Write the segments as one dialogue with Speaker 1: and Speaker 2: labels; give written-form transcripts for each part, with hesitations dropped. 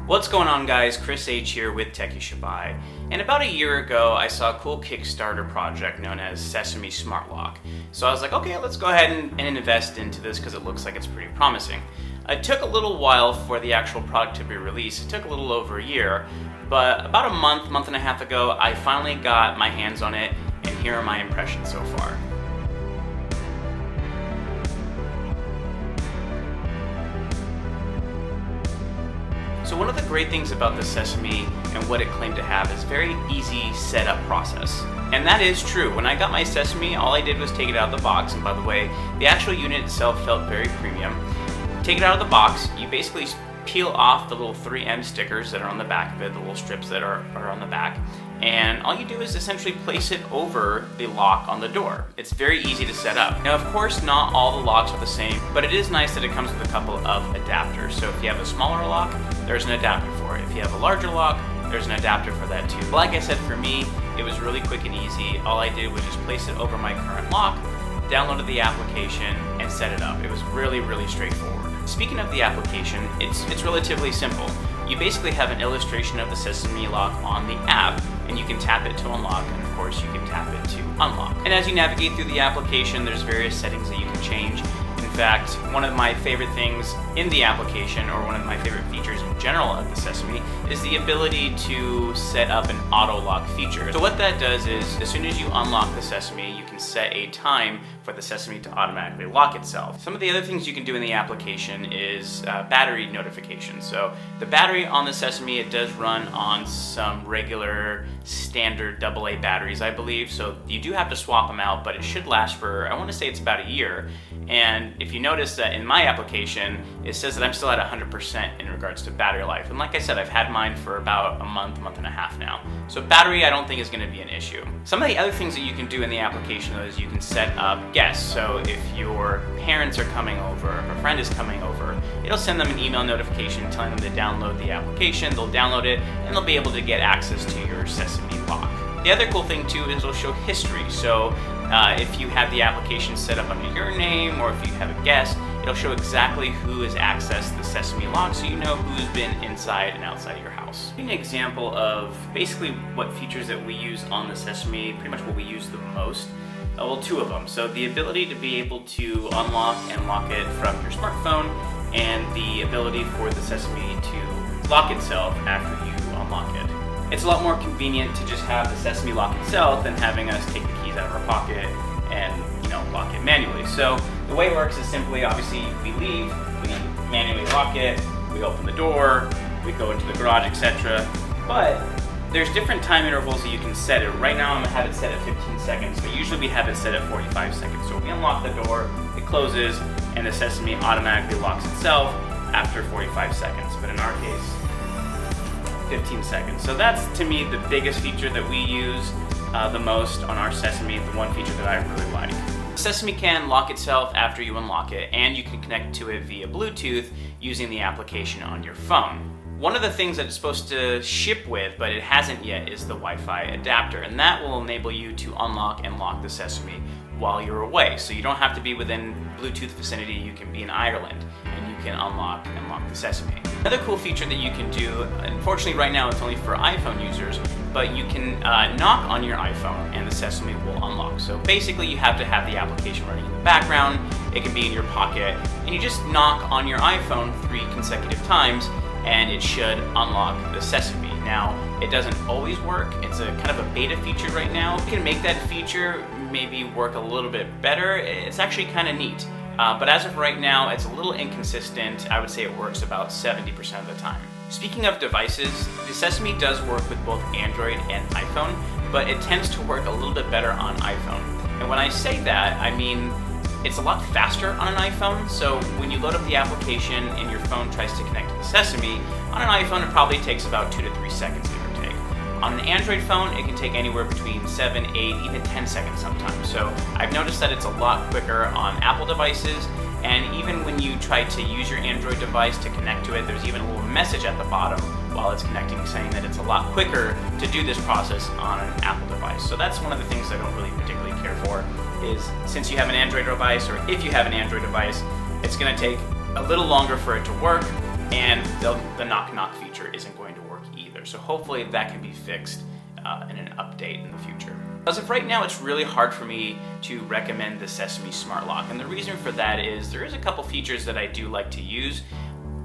Speaker 1: What's going on, guys? Chris H here with Techie Shabai. And about a year ago, I saw a cool Kickstarter project known as Sesame Smart Lock. So I was like, okay, let's go ahead and invest into this because it looks like it's pretty promising. It took a little while for the actual product to be released. It took a little over a year, but about a month and a half ago, I finally got my hands on it, and here are my impressions so far. So one of the great things about the Sesame and what it claimed to have is very easy setup process. And that is true. When I got my Sesame, all I did was take it out of the box. And by the way, the actual unit itself felt very premium. Take it out of the box, you basically peel off the little 3M stickers that are on the back of it, the little strips that are on the back. And all you do is essentially place it over the lock on the door. It's very easy to set up. Now, of course, not all the locks are the same, but it is nice that it comes with a couple of adapters. So if you have a smaller lock, there's an adapter for it. If you have a larger lock, there's an adapter for that too. Like I said, for me, it was really quick and easy. All I did was just place it over my current lock, downloaded the application, and set it up. It was really, really straightforward. Speaking of the application, it's relatively simple. You basically have an illustration of the Sesame lock on the app, and you can tap it to unlock, and of course you can tap it to unlock. And as you navigate through the application, there's various settings that you can change. In fact, one of my favorite things in the application, or one of my favorite features in general of the Sesame, is the ability to set up an auto lock feature. So what that does is, as soon as you unlock the Sesame, you can set a time for the Sesame to automatically lock itself. Some of the other things you can do in the application is battery notification. So the battery on the Sesame, it does run on some regular standard AA batteries, I believe. So you do have to swap them out, but it should last for, I want to say it's about a year. And if you notice that in my application, it says that I'm still at 100% in regards to battery life. And like I said, I've had mine for about a month and a half now. So battery, I don't think is going to be an issue. Some of the other things that you can do in the application though is you can set up guests. So if your parents are coming over, or a friend is coming over, it'll send them an email notification telling them to download the application. They'll download it and they'll be able to get access to your Sesame lock. The other cool thing too is it'll show history. So if you have the application set up under your name, or if you have a guest, it'll show exactly who has accessed the Sesame lock, so you know who's been inside and outside of your house. An example of basically what features that we use on the Sesame, pretty much what we use the most. Well, two of them. So the ability to be able to unlock and lock it from your smartphone, and the ability for the Sesame to lock itself after you unlock it. It's a lot more convenient to just have the Sesame lock itself than having us take the keys out of our pocket and, lock it manually. So the way it works is simply, obviously, we leave, we manually lock it, we open the door, we go into the garage, etc. But there's different time intervals that you can set it. Right now I'm gonna have it set at 15 seconds, but usually we have it set at 45 seconds. So we unlock the door, it closes, and the Sesame automatically locks itself after 45 seconds. But in our case, 15 seconds. So that's, to me, the biggest feature that we use the most on our Sesame, the one feature that I really like. Sesame can lock itself after you unlock it, and you can connect to it via Bluetooth using the application on your phone. One of the things that it's supposed to ship with, but it hasn't yet, is the Wi-Fi adapter, and that will enable you to unlock and lock the Sesame while you're away. So you don't have to be within Bluetooth vicinity, you can be in Ireland, and you can unlock and lock the Sesame. Another cool feature that you can do, unfortunately right now it's only for iPhone users, but you can knock on your iPhone and the Sesame will unlock. So basically you have to have the application running in the background, it can be in your pocket, and you just knock on your iPhone 3 consecutive times and it should unlock the Sesame. Now, it doesn't always work. It's a kind of a beta feature right now. You can make that feature maybe work a little bit better. It's actually kind of neat. But as of right now, it's a little inconsistent. I would say it works about 70% of the time. Speaking of devices, the Sesame does work with both Android and iPhone, but it tends to work a little bit better on iPhone. And when I say that, I mean it's a lot faster on an iPhone. So when you load up the application and your phone tries to connect to the Sesame, on an iPhone it probably takes about 2 to 3 seconds, give or take. On an Android phone, it can take anywhere between 7, 8, even 10 seconds sometimes. So I've noticed that it's a lot quicker on Apple devices, and even when you try to use your Android device to connect to it, there's even a little message at the bottom while it's connecting saying that it's a lot quicker to do this process on an Apple device. So that's one of the things I don't really particularly care for, is since you have an Android device, or if you have an Android device, it's going to take a little longer for it to work, and the knock knock feature isn't going to work either. So hopefully that can be fixed in an update in the future. As of right now, it's really hard for me to recommend the Sesame Smart Lock, and the reason for that is there is a couple features that I do like to use,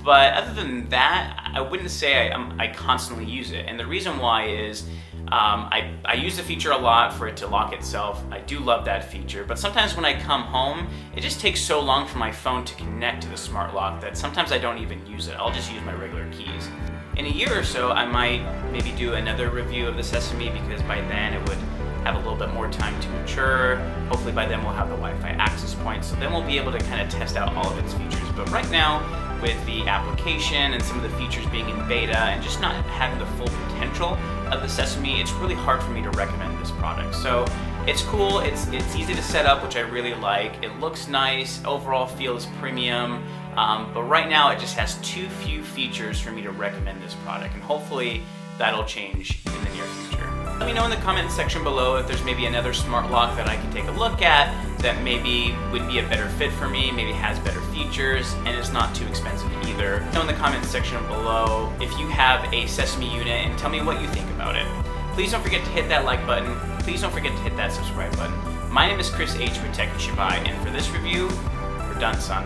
Speaker 1: but other than that, I wouldn't say I constantly use it. And the reason why is I use the feature a lot for it to lock itself. I do love that feature, but sometimes when I come home, it just takes so long for my phone to connect to the smart lock that sometimes I don't even use it. I'll just use my regular keys. In a year or so, I might maybe do another review of the Sesame, because by then it would have a little bit more time to mature. Hopefully by then we'll have the Wi-Fi access point, so then we'll be able to kind of test out all of its features. But right now, with the application and some of the features being in beta and just not having the full potential of the Sesame, it's really hard for me to recommend this product. So it's cool, it's easy to set up, which I really like. It looks nice, overall feels premium, but right now it just has too few features for me to recommend this product, and hopefully that'll change in the near future. Let me know in the comment section below if there's maybe another smart lock that I can take a look at that maybe would be a better fit for me, maybe has better features, and is not too expensive either. Let me know in the comment section below if you have a Sesame unit and tell me what you think about it. Please don't forget to hit that like button. Please don't forget to hit that subscribe button. My name is Chris H with Tech and Shibai, and for this review, we're done, son.